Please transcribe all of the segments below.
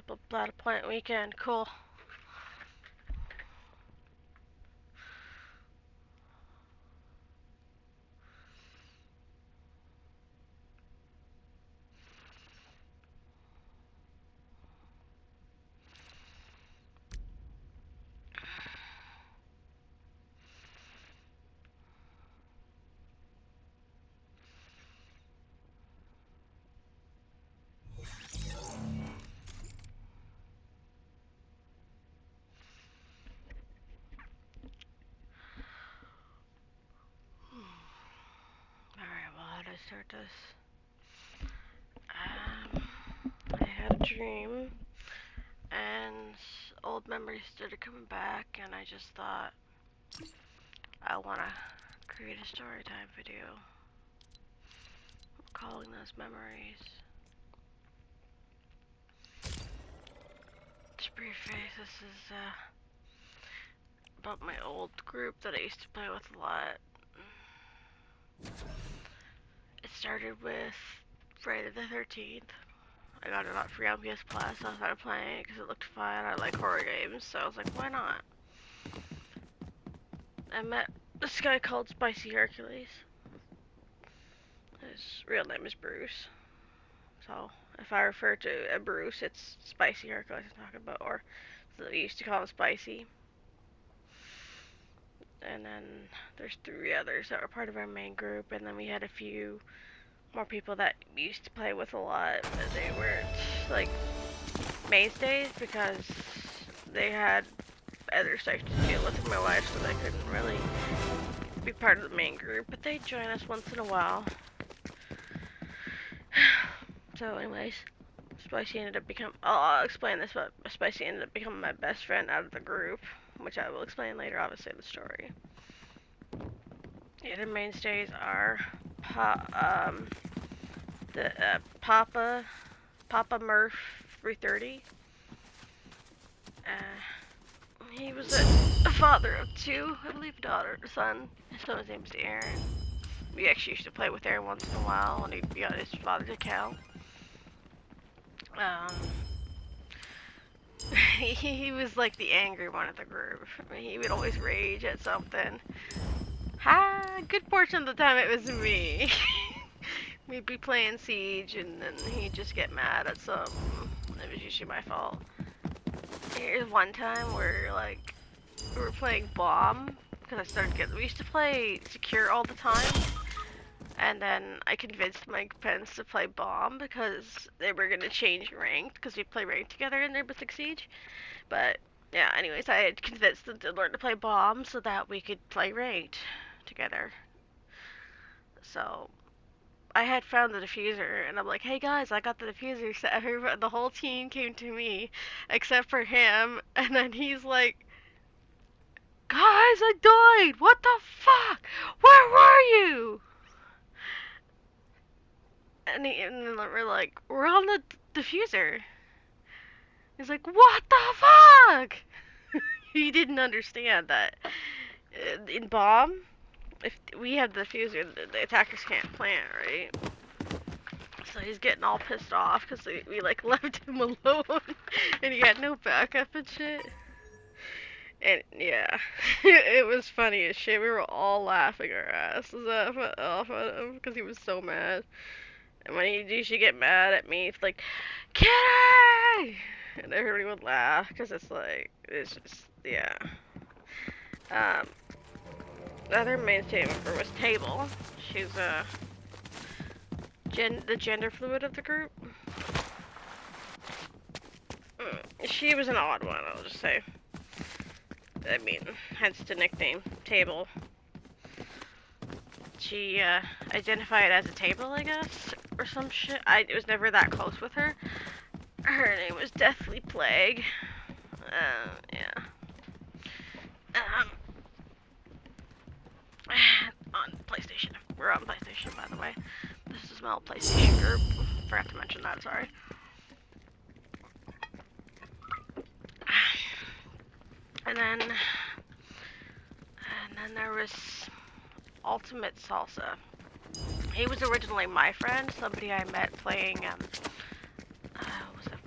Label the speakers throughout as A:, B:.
A: Apple Data Point weekend. Cool. Alright, well, how do I start this? I had a dream, and old memories started coming back, and I just thought I want to create a story time video. I'm calling those memories. Just preface, this is about my old group that I used to play with a lot. It started with Friday the 13th. I got it free on PS Plus, so I started playing it because it looked fun. I like horror games, so I was like, why not? I met this guy called Spicy Hercules. His real name is Bruce. So, if I refer to a Bruce, it's Spicy Hercules I'm talking about, or so we used to call him Spicy. And then there's 3 others that were part of our main group, and then we had a few more people that we used to play with a lot, but they weren't, like, mainstays because they had other stuff to deal with in my life, so they couldn't really be part of the main group, but they'd join us once in a while. So anyways, Spicy ended up becoming, I'll explain this, but Spicy ended up becoming my best friend out of the group, which I will explain later, obviously, in the story. The other mainstays are Papa Murph 330. He was a father of 2, I believe, daughter, son. His name's Aaron. We actually used to play with Aaron once in a while, and he'd be on his father's account. He was like the angry one of the group. He would always rage at something. Good portion of the time it was me. We'd be playing Siege, and then he'd just get mad at something. It was usually my fault. Here's one time where, like, we were playing Bomb, because we used to play Secure all the time, and then I convinced my friends to play Bomb, because they were going to change ranked, because we play ranked together in Rainbow Six Siege, but, yeah, anyways, I had convinced them to learn to play Bomb, so that we could play ranked together. So, I had found the diffuser, and I'm like, hey guys, I got the diffuser, so the whole team came to me, except for him, and then he's like, guys, I died! What the fuck? Where were you? And then we're like, we're on the diffuser. He's like, what the fuck? He didn't understand that in Bomb, if we have the diffuser, the attackers can't plant, right? So he's getting all pissed off because we like left him alone and he had no backup and shit. And yeah, it was funny as shit. We were all laughing our asses off at him because he was so mad. And when he usually get mad at me, it's like, Kitty! And everybody would laugh because it's like, it's just, yeah. The other mainstay member was Table. She's the gender fluid of the group. She was an odd one, I'll just say. I mean, hence the nickname, Table. She identified as a table, I guess, or some shit. I was never that close with her. Her name was Deathly Plague. Yeah. On PlayStation. We're on PlayStation, by the way. This is my old PlayStation group. Forgot to mention that, sorry. And then there was Ultimate Salsa. He was originally my friend, somebody I met playing, what was it?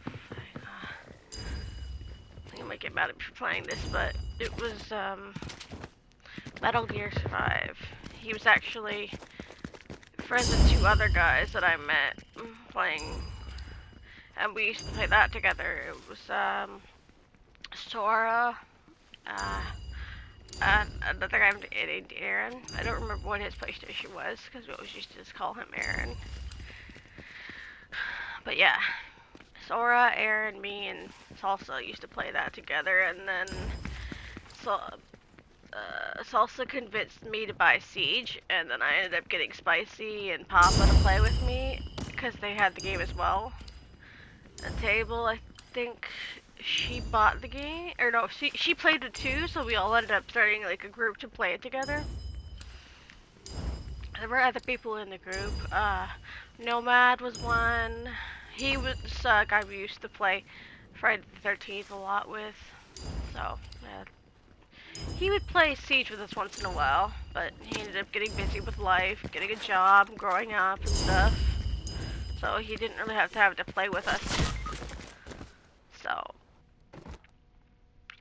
A: might get mad at me for playing this, but it was Metal Gear Survive. He was actually friends with two other guys that I met playing, and we used to play that together. It was Sora, another guy named Aaron. I don't remember what his PlayStation was because we always used to just call him Aaron. But yeah, Sora, Aaron, me, and Salsa used to play that together, and then Salsa convinced me to buy Siege, and then I ended up getting Spicy and Papa to play with me because they had the game as well. A table, I think she bought the game, or no, she played it too, so we all ended up starting like a group to play it together. There were other people in the group. Nomad was one. He was a guy we used to play Friday the 13th a lot with. So, yeah. He would play Siege with us once in a while, but he ended up getting busy with life, getting a job, growing up and stuff. So he didn't really have to play with us. So.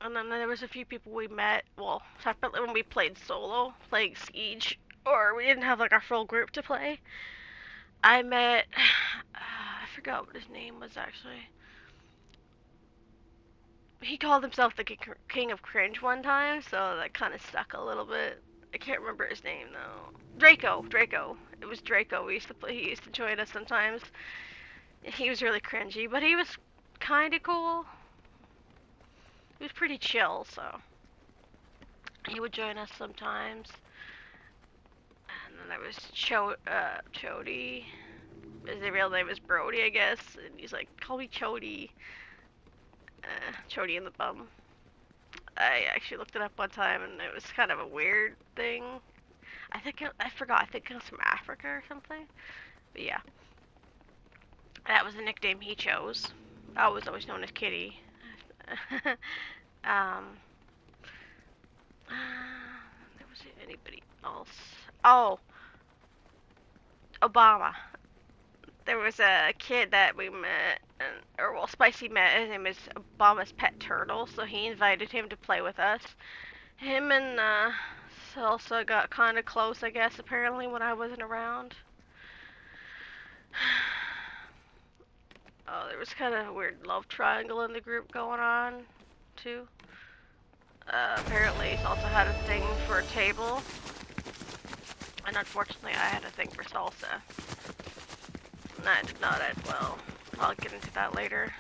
A: And then there was a few people we met, well, separately when we played solo, playing Siege, or we didn't have like our full group to play. I met, I forgot what his name was actually. He called himself the King of Cringe one time, so that kind of stuck a little bit. I can't remember his name though. Draco. It was Draco. He used to join us sometimes. He was really cringy, but he was kind of cool. He was pretty chill, so he would join us sometimes. And then there was Chody. His real name is Brody, I guess. And he's like, call me Chody. Chody and the Bum. I actually looked it up one time, and it was kind of a weird thing. I forgot. I think it was from Africa or something. But yeah. That was the nickname he chose. I was always known as Kitty. There wasn't anybody else. Oh, Obama. There was a kid that we met, or well, Spicy met. His name is Obama's Pet Turtle, so he invited him to play with us. Him and Salsa got kind of close, I guess, apparently, when I wasn't around. Oh, there was kind of a weird love triangle in the group going on, too. Apparently, Salsa had a thing for a table. And unfortunately, I had a thing for Salsa. And that did not end well. I'll get into that later.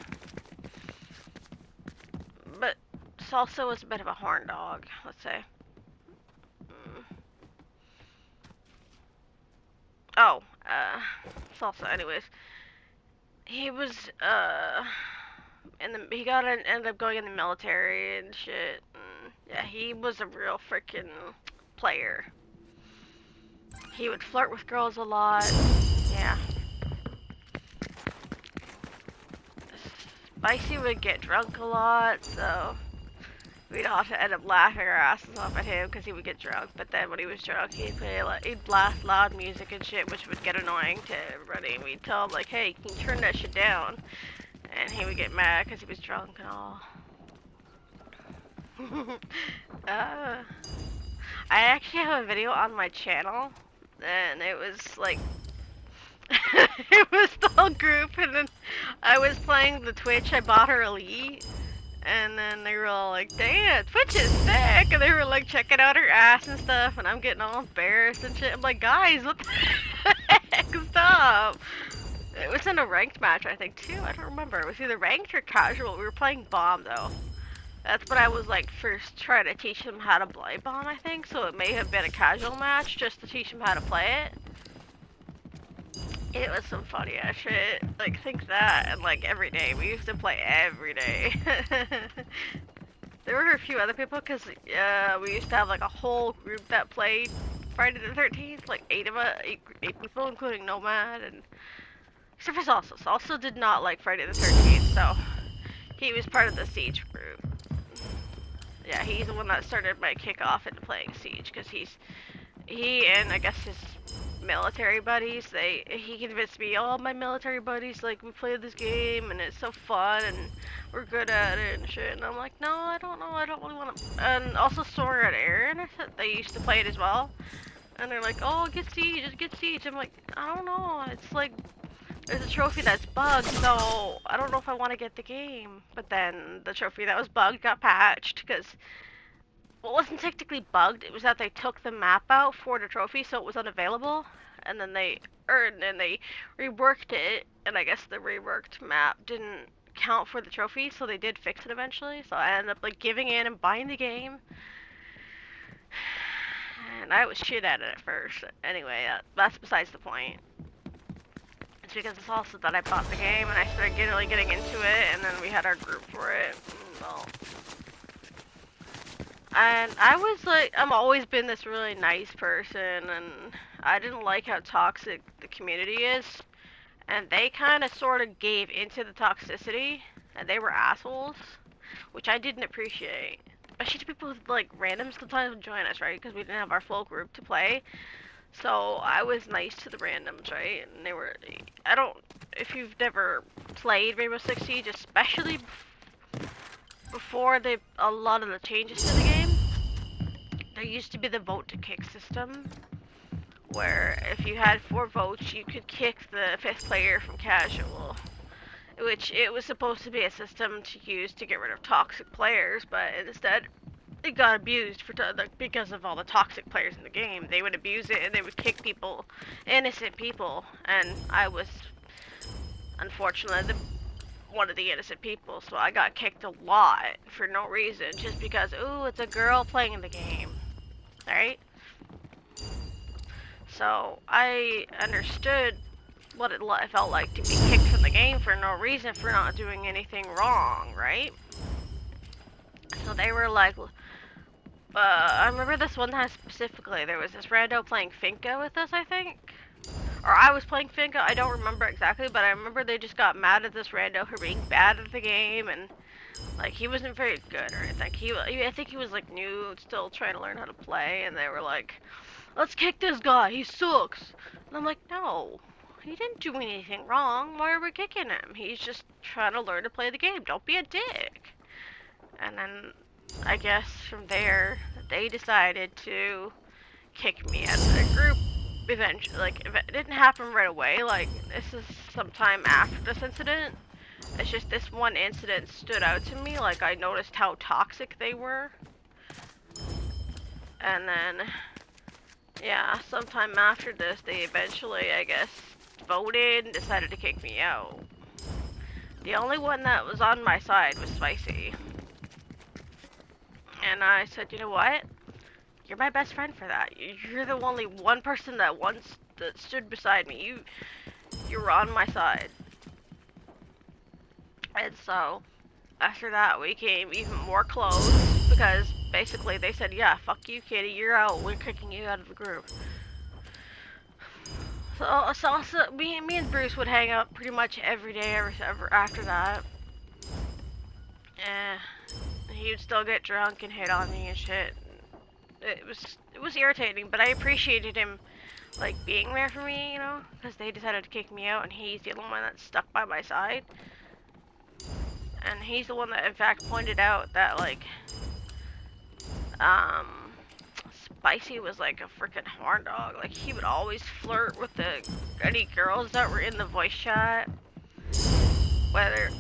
A: But Salsa was a bit of a horn dog, let's say. Oh, Salsa, anyways. He was, ended up going in the military and shit. And yeah, he was a real freaking player. He would flirt with girls a lot. Yeah. Spicy would get drunk a lot, so we'd all have to end up laughing our asses off at him because he would get drunk. But then when he was drunk, he'd blast loud music and shit, which would get annoying to everybody. And we'd tell him like, "Hey, can you turn that shit down?" And he would get mad because he was drunk and all. I actually have a video on my channel, and it was like, it was the whole group, and then I was playing the Twitch. I bought her Elite, and then they were all like, "Damn, Twitch is sick," and they were like checking out her ass and stuff, and I'm getting all embarrassed and shit. I'm like, guys, what the heck? Stop. It was in a ranked match, I think, too. I don't remember. It was either ranked or casual. We were playing Bomb, though. That's when I was, like, first trying to teach them how to play Bomb, I think. So it may have been a casual match just to teach them how to play it. It was some funny ass shit. Like, think that. And, like, every day. We used to play every day. There were a few other people, because we used to have, like, a whole group that played Friday the 13th. Like, 8 people, including Nomad, and... Except for Salsa. Salsa did not like Friday the 13th, so he was part of the Siege group. Yeah, he's the one that started my kickoff into playing Siege, because he and I guess his military buddies. He convinced me, all my military buddies, like, we play this game and it's so fun and we're good at it and shit. And I'm like, no, I don't know, I don't really want to. And also Sora and Aaron, I said they used to play it as well. And they're like, oh, get Siege, just get Siege. I'm like, I don't know, it's like, there's a trophy that's bugged, so I don't know if I want to get the game. But then the trophy that was bugged got patched, because, well, it wasn't technically bugged, it was that they took the map out for the trophy, so it was unavailable. And then they reworked it, and I guess the reworked map didn't count for the trophy, so they did fix it eventually. So I ended up, like, giving in and buying the game. And I was shit at it at first. Anyway, that's besides the point. It's because it's also that I bought the game and I started getting into it, and then we had our group for it. Well, and I was like, I've always been this really nice person, and I didn't like how toxic the community is. And they kind of sort of gave into the toxicity, and they were assholes, which I didn't appreciate. Especially to people who, like, random sometimes would join us, right? Because we didn't have our full group to play. So I was nice to the randoms, right? And they were, I don't, if you've never played Rainbow Six Siege, especially before a lot of the changes to the game, there used to be the vote to kick system, where if you had 4 votes, you could kick the 5th player from casual. Which, it was supposed to be a system to use to get rid of toxic players, but instead, it got abused because of all the toxic players in the game. They would abuse it and they would kick people, innocent people, and I was, unfortunately, one of the innocent people, so I got kicked a lot for no reason, just because, ooh, it's a girl playing the game, right? So I understood what it felt like to be kicked from the game for no reason, for not doing anything wrong, right? So they were like, I remember this one time specifically, there was this rando playing Finka with us, I think. Or I was playing Finka, I don't remember exactly, but I remember they just got mad at this rando for being bad at the game, and, like, he wasn't very good or anything. I think he was, like, new, still trying to learn how to play, and they were like, let's kick this guy, he sucks. And I'm like, no. He didn't do anything wrong. Why are we kicking him? He's just trying to learn to play the game. Don't be a dick. And then, I guess from there, they decided to kick me out of the group eventually. Like, it didn't happen right away. Like, this is sometime after this incident. It's just this one incident stood out to me. Like, I noticed how toxic they were. And then, yeah, sometime after this, they eventually, I guess, voted and decided to kick me out. The only one that was on my side was Spicy. And I said, you know what? You're my best friend for that. You're the only one person that stood beside me. You were on my side. And so, after that, we came even more close, because basically they said, yeah, fuck you, kitty, you're out. We're kicking you out of the group. So me and Bruce would hang out pretty much every day ever after that. He would still get drunk and hit on me and shit. It was irritating, but I appreciated him, like, being there for me, you know, because they decided to kick me out, and he's the only one that stuck by my side. And he's the one that, in fact, pointed out that, like, Spicy was like a freaking horn dog. Like, he would always flirt with any girls that were in the voice chat.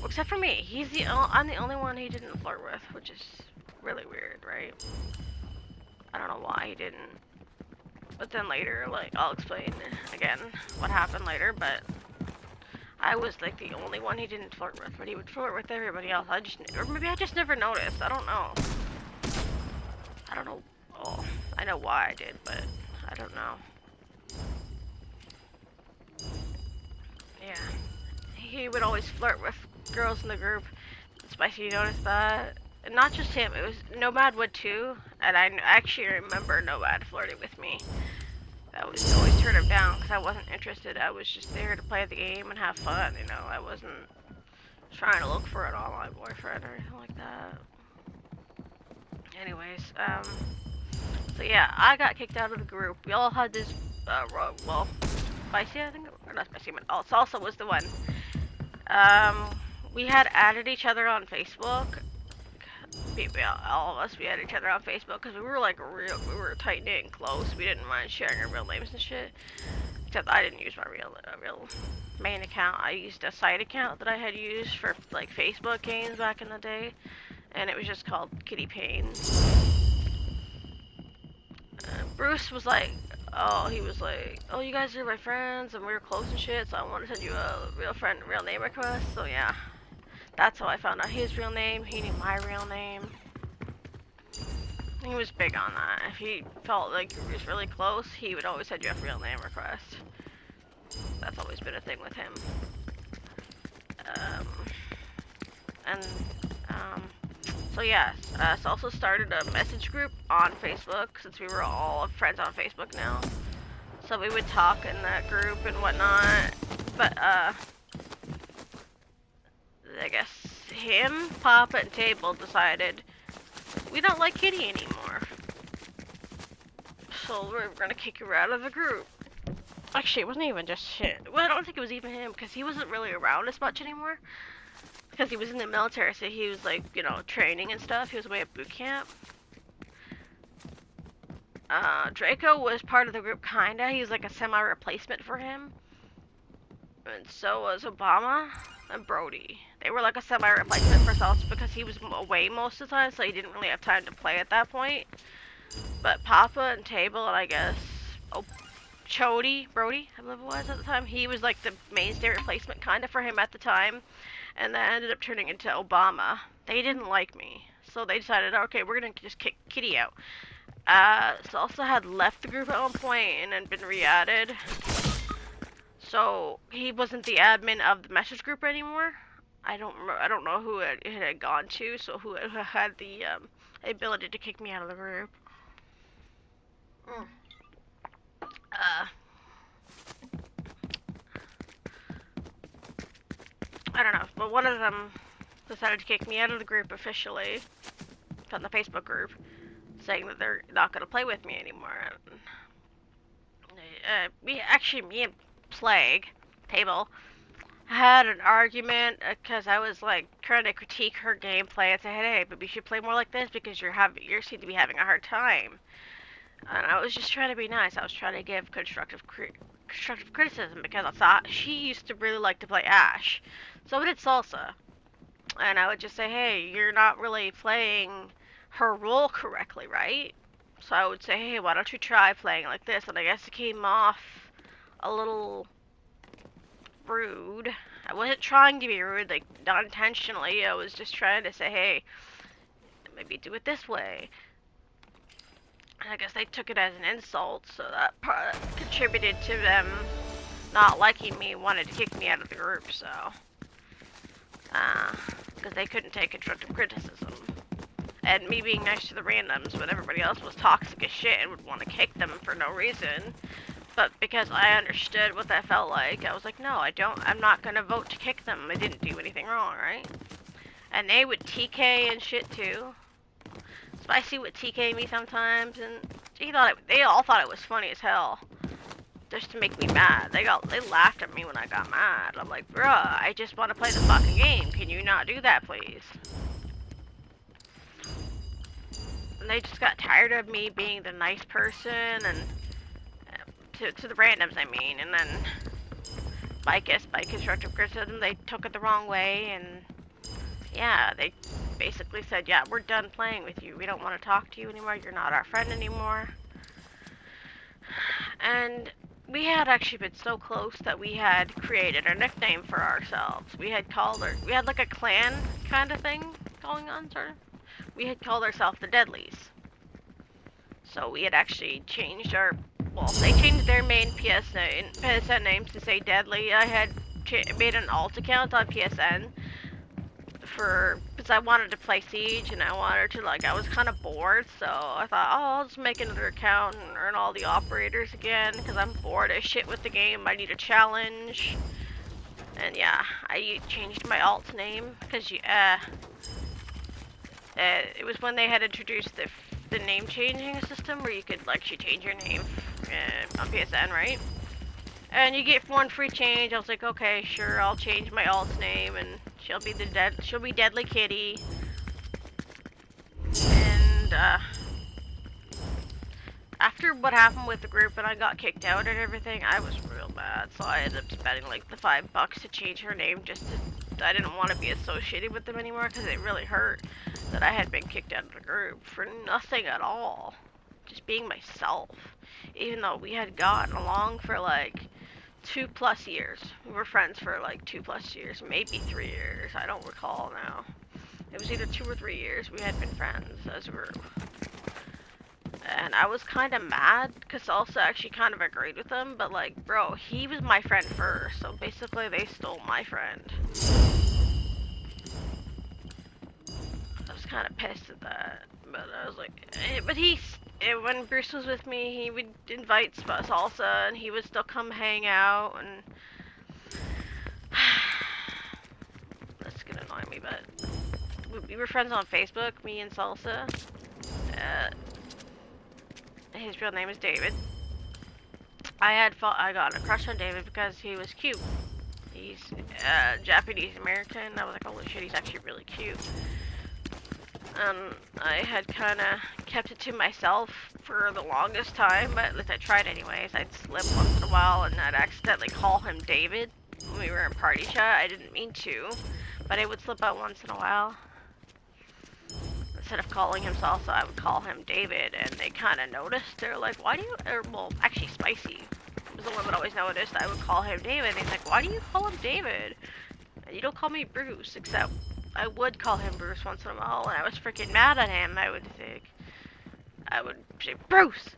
A: Except for me. I'm the only one he didn't flirt with, which is really weird, right? I don't know why he didn't. But then later, like, I'll explain again what happened later, but I was, like, the only one he didn't flirt with, but he would flirt with everybody else. Or maybe I just never noticed. I don't know. I don't know. Oh, I know why I did, but I don't know. Yeah. He would always flirt with girls in the group. Spicy, you noticed that? And not just him, it was Nomad would too. And I actually remember Nomad flirting with me. I would always turn him down because I wasn't interested. I was just there to play the game and have fun, you know. I wasn't trying to look for an online boyfriend or anything like that. Anyways, so yeah, I got kicked out of the group. We all had this well, Spicy, I think, or not Spicy, but Salsa was the one. We had added each other on Facebook. All of us, we had each other on Facebook because we were like we were tight knit and close. We didn't mind sharing our real names and shit. Except I didn't use my real main account. I used a side account that I had used for like Facebook games back in the day, and it was just called Kitty Payne. Bruce was like, he was like, oh, you guys are my friends and we were close and shit, so I want to send you a real name request. So yeah, that's how I found out his real name. He knew my real name. He was big on that. If he felt like he was really close, he would always send you a real name request. That's always been a thing with him. So yeah, also started a message group on Facebook since we were all friends on Facebook now. So we would talk in that group and whatnot. But I guess him, Papa, and Table decided we don't like Kitty anymore. So we're gonna kick her out of the group. Actually, it wasn't even just shit. Well, I don't think it was even him because he wasn't really around as much anymore. Because he was in the military, so he was like, you know, training and stuff. He was away at boot camp. Draco was part of the group, kinda. He was like a semi-replacement for him. And so was Obama and Brody. They were like a semi-replacement for Salsa because he was away most of the time, so he didn't really have time to play at that point. But Papa and Table, and I guess, Brody, I believe it was at the time, he was like the mainstay replacement kinda for him at the time. And that ended up turning into Obama. They didn't like me, so they decided, okay, we're gonna just kick Kitty out. Salsa had left the group at one point and then been re-added. So he wasn't the admin of the message group anymore. I don't know who it had gone to, so who had the ability to kick me out of the group. I don't know, but one of them decided to kick me out of the group officially, from the Facebook group, saying that they're not going to play with me anymore. Me and Plague, Table, had an argument because I was like trying to critique her gameplay and say, hey, but we should play more like this because you seem to be having a hard time. And I was just trying to be nice. I was trying to give constructive criticism because I thought she used to really like to play Ash. So did Salsa. And I would just say, hey, you're not really playing her role correctly, right? So I would say, hey, why don't you try playing like this? And I guess it came off a little rude. I wasn't trying to be rude, like, not intentionally. I was just trying to say, hey, maybe do it this way. And I guess they took it as an insult, so that part contributed to them not liking me, wanted to kick me out of the group, so. Because they couldn't take constructive criticism. And me being nice to the randoms when everybody else was toxic as shit and would want to kick them for no reason. But because I understood what that felt like, I was like, no, I'm not gonna vote to kick them. I didn't do anything wrong, right? And they would TK and shit too. Spicy would TK me sometimes, and they all thought it was funny as hell. Just to make me mad. They laughed at me when I got mad. I'm like, bruh, I just want to play the fucking game. Can you not do that, please? And they just got tired of me being the nice person, and to the randoms, I mean. And then, I guess by constructive criticism, they took it the wrong way, and yeah, they basically said, yeah, we're done playing with you. We don't want to talk to you anymore. You're not our friend anymore. And we had actually been so close that we had created a nickname for ourselves. We had like a clan kind of thing going on, sort of. We had called ourselves the Deadlies. So we had actually changed they changed their main PSN names to say Deadly. I had made an alt account on PSN because I wanted to play Siege and I wanted to, I was kind of bored, so I thought, oh, I'll just make another account and earn all the operators again because I'm bored as shit with the game. I need a challenge. And yeah, I changed my alt name because it was when they had introduced the name changing system where you could actually change your name on PSN, right? And you get one free change. I was like, okay, sure, I'll change my alt's name, and she'll be Deadly Kitty. And after what happened with the group and I got kicked out and everything, I was real mad. So I ended up spending like the $5 to change her name just to, I didn't want to be associated with them anymore because it really hurt that I had been kicked out of the group for nothing at all. Just being myself. Even though we had gotten along for like 2+ years. We were friends for like 2+ years, maybe 3 years. I don't recall now. It was either 2 or 3 years we had been friends as a group. And I was kind of mad because Salsa actually kind of agreed with them, but like, bro, he was my friend first, so basically they stole my friend. I was kind of pissed at that, but I was like, but when Bruce was with me, he would invite Salsa, and he would still come hang out, and that's gonna annoy me, but we were friends on Facebook, me and Salsa. His real name is David. I got a crush on David because he was cute. He's Japanese American. I was like, holy shit, he's actually really cute. I had kind of kept it to myself for the longest time, but at least I tried anyways. I'd slip once in a while and I'd accidentally call him David when we were in party chat. I didn't mean to, but it would slip out once in a while. Instead of calling him Salsa, I would call him David, and they kind of noticed. They're like, why do you, well, actually Spicy was the one that always noticed I would call him David. And he's like, why do you call him David? And you don't call me Bruce, except I would call him Bruce once in a while, and I was freaking mad at him. I would say, Bruce!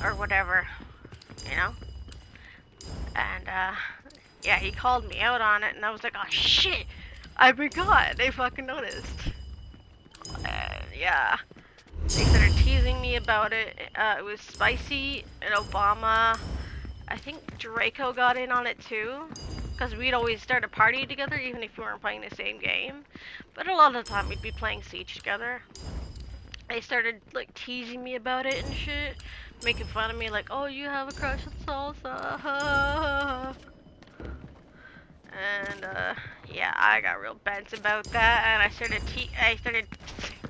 A: Or whatever, you know? And, yeah, he called me out on it, and I was like, oh shit! I forgot! They fucking noticed. Yeah, they started teasing me about it. It was Spicy and Obama. I think Draco got in on it too, because we'd always start a party together, even if we weren't playing the same game. But a lot of the time, we'd be playing Siege together. They started like teasing me about it and shit, making fun of me, like, "Oh, you have a crush on Salsa." And yeah, I got real bent about that, and I started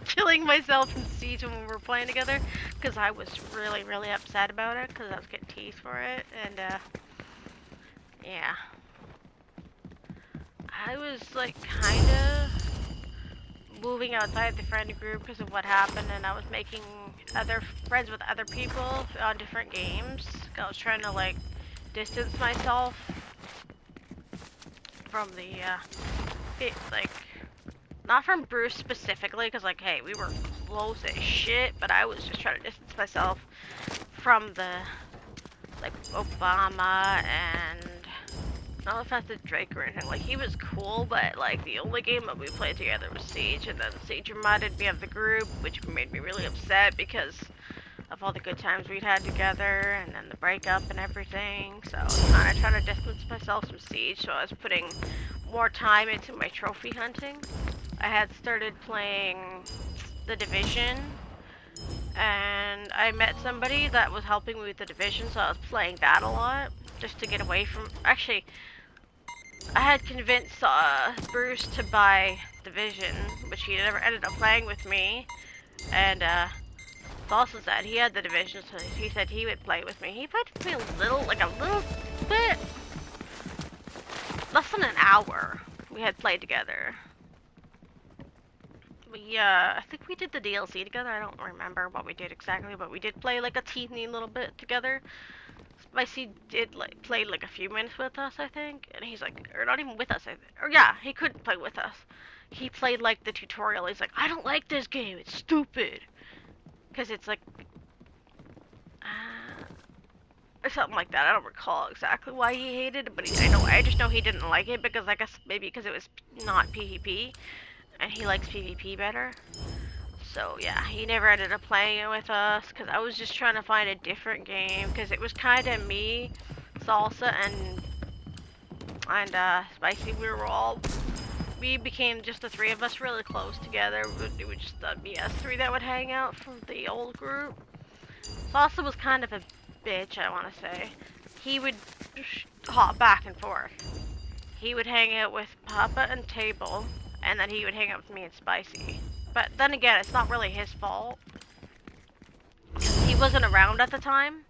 A: killing myself in Siege when we were playing together, because I was really, really upset about it, because I was getting teased for it, and yeah. I was like kind of moving outside the friend group because of what happened, and I was making other friends with other people on different games. I was trying to like distance myself from the like, not from Bruce specifically, because like, hey, we were close as shit, but I was just trying to distance myself from the like Obama and not offensive Drake or anything. Like, he was cool, but like the only game that we played together was Siege, and then Siege reminded me of the group, which made me really upset because of all the good times we'd had together, and then the breakup and everything. So I was kind of trying to distance myself from Siege, so I was putting more time into my trophy hunting. I had started playing The Division, and I met somebody that was helping me with The Division, so I was playing that a lot, just to get away from, actually, I had convinced Bruce to buy Division, which he never ended up playing with me, and also said he had the Division, so he said he would play with me. He played with me a little bit, less than an hour we had played together. I think we did the DLC together. I don't remember what we did exactly, but we did play like a teeny little bit together. Spicy did like play like a few minutes with us, I think, and he's like, or not even with us, or yeah, he couldn't play with us. He played like the tutorial. He's like, I don't like this game. It's stupid, because it's like, or something like that. I don't recall exactly why he hated it, but I just know he didn't like it because I guess maybe because it was not PvP, and he likes PvP better. So yeah, he never ended up playing it with us because I was just trying to find a different game because it was kind of me, Salsa, and Spicy. We became just the three of us really close together. It would just be us three that would hang out from the old group. Salsa was kind of a bitch, I want to say, he would hop back and forth. He would hang out with Papa and Table, and then he would hang out with me and Spicy. But then again, it's not really his fault. He wasn't around at the time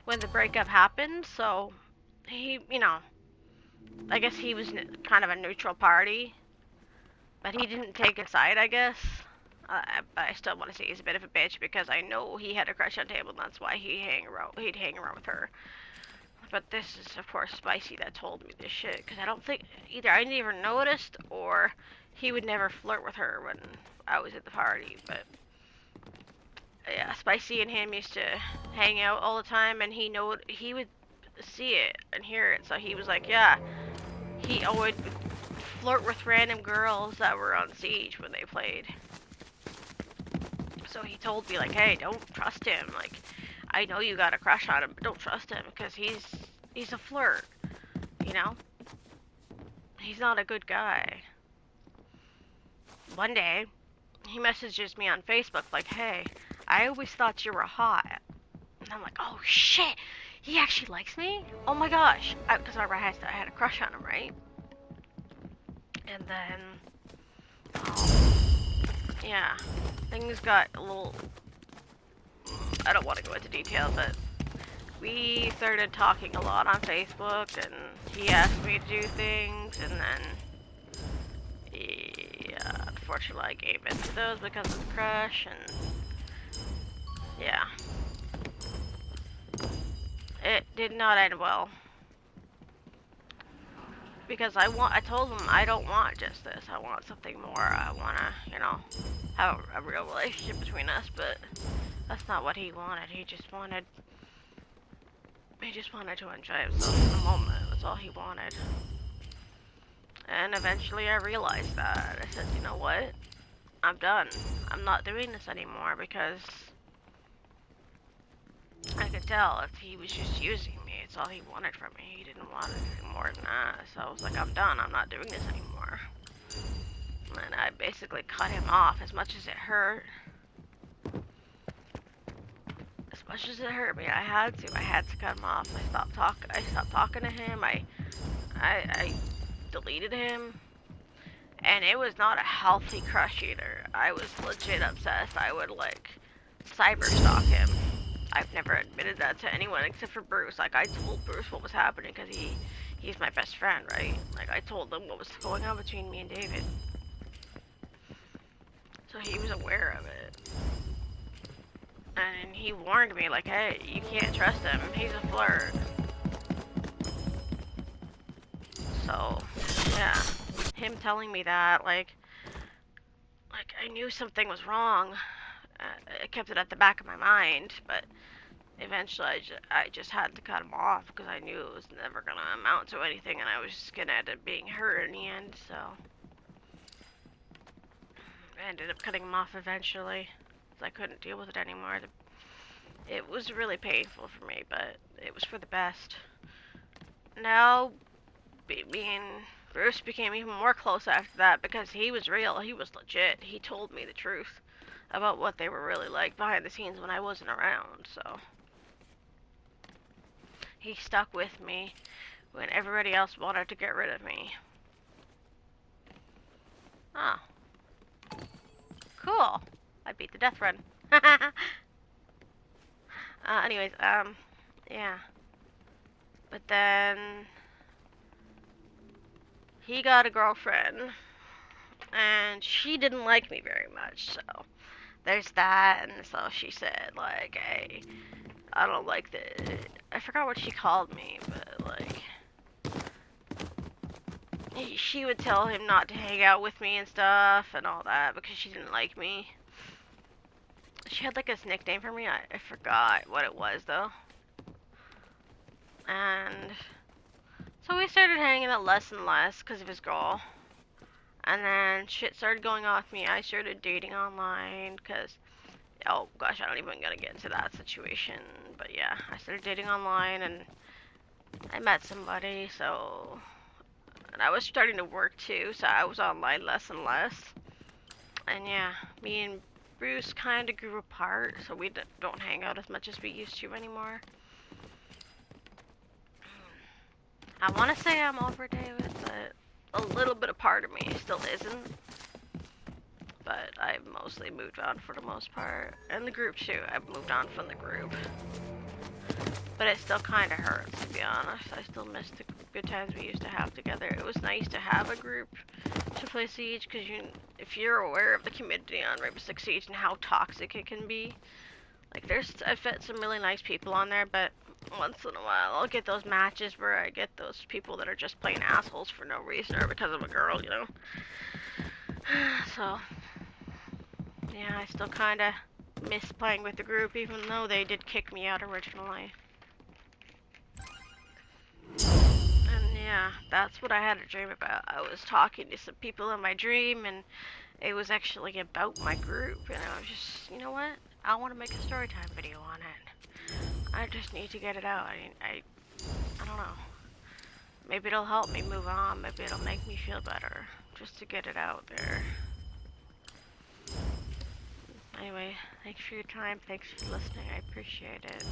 A: when the breakup happened, so he, you know, I guess he was kind of a neutral party. But he didn't take a side, I guess. But I still want to say he's a bit of a bitch because I know he had a crush on Table, and that's why he'd hang around with her. But this is, of course, Spicy that told me this shit, because I don't think, either I never noticed, or he would never flirt with her when I was at the party, but, yeah, Spicy and him used to hang out all the time, and he would see it and hear it, so he was like, yeah, he always would flirt with random girls that were on Siege when they played. So he told me, like, hey, don't trust him, like, I know you got a crush on him, but don't trust him, because he's a flirt, you know? He's not a good guy. One day, he messages me on Facebook, like, hey, I always thought you were hot. And I'm like, oh, shit, he actually likes me? Oh my gosh. Because I had a crush on him, right? And then, yeah, things got a little, I don't want to go into detail, but we started talking a lot on Facebook, and he asked me to do things, and then, yeah, unfortunately I gave in to those because of the crush, and, yeah. It did not end well. Because I told him I don't want just this, I want something more, I wanna, you know, have a real relationship between us, but that's not what he wanted, he just wanted to enjoy himself in the moment. That's all he wanted. And eventually I realized that. I said, you know what? I'm done. I'm not doing this anymore because I could tell if he was just using me. It's all he wanted from me. He didn't want anything more than that. So I was like, I'm done. I'm not doing this anymore. And I basically cut him off as much as it hurt. As much as it hurt me, I had to cut him off. I stopped talking to him. I deleted him, and it was not a healthy crush either. I was legit obsessed. I would like cyber stalk him. I've never admitted that to anyone except for Bruce. Like I told Bruce what was happening because he's my best friend, right? Like I told him what was going on between me and David, so he was aware of it. And he warned me, like, hey, you can't trust him. He's a flirt. So, yeah. Him telling me that, like I knew something was wrong. I kept it at the back of my mind, but eventually I just had to cut him off because I knew it was never going to amount to anything, and I was just going to end up being hurt in the end, so I ended up cutting him off eventually because I couldn't deal with it anymore. It was really painful for me, but it was for the best. Now, me and Bruce became even more close after that because he was real. He was legit. He told me the truth about what they were really like behind the scenes when I wasn't around, so he stuck with me when everybody else wanted to get rid of me. Oh. Cool. I beat the death run. Anyways, yeah. But then he got a girlfriend, and she didn't like me very much, so there's that. And so she said, like, hey, I don't like the, I forgot what she called me, but like, she would tell him not to hang out with me and stuff and all that because she didn't like me. She had like this nickname for me, I forgot what it was though. And so we started hanging out less and less because of his girl. And then shit started going off me. I started dating online because, oh gosh, I don't even gonna get into that situation. But yeah, I started dating online and I met somebody, so, and I was starting to work too, so I was online less and less. And yeah, me and Bruce kind of grew apart, so we don't hang out as much as we used to anymore. I want to say I'm over David, but a little bit of part of me still isn't. But I've mostly moved on for the most part. And the group too, I've moved on from the group. But it still kind of hurts, to be honest. I still miss the good times we used to have together. It was nice to have a group to play Siege, because if you're aware of the community on Rainbow Six Siege and how toxic it can be, like I've met some really nice people on there, but once in a while I'll get those matches where I get those people that are just plain assholes for no reason or because of a girl, you know? So, yeah, I still kind of miss playing with the group, even though they did kick me out originally. And yeah, that's what I had a dream about. I was talking to some people in my dream, and it was actually about my group, and I was just, you know what? I want to make a storytime video on it. I just need to get it out. I don't know. Maybe it'll help me move on. Maybe it'll make me feel better. Just to get it out there. Anyway, thanks for your time. Thanks for listening. I appreciate it.